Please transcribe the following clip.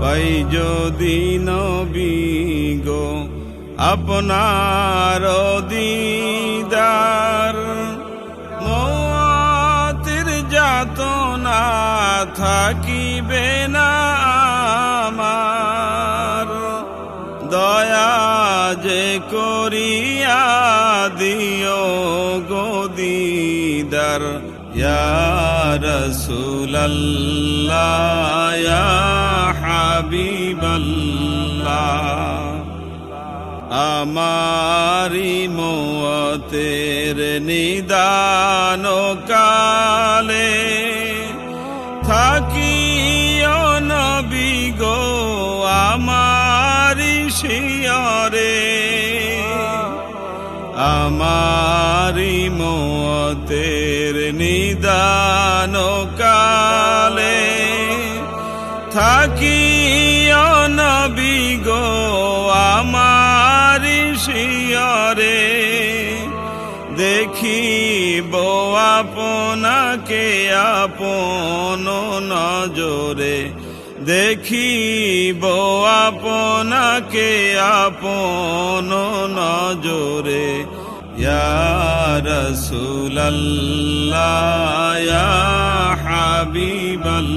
পাই যদি নবী গো আপনার দিদার, মওয়াতের যাতনা থাকিবে না আমার, দয়া যে করিয়া দিও গো দিদার, ইয়া রাসূলাল্লাহ ইয়া হাবিবাল্লাহ। আমারি মওয়াতের নিদান কালে থাকিও নবী গো আমারি শিয়রে, আমারি মওয়াতের নিদান কালে থাকিও নবী গো আমারি শিয়রে, দেখিব আপনাকে আপন নজরে, দেখিব আপনাকে আপন নজরে, ইয়া রাসূলাল্লাহ ইয়া হাবিবাল্লাহ।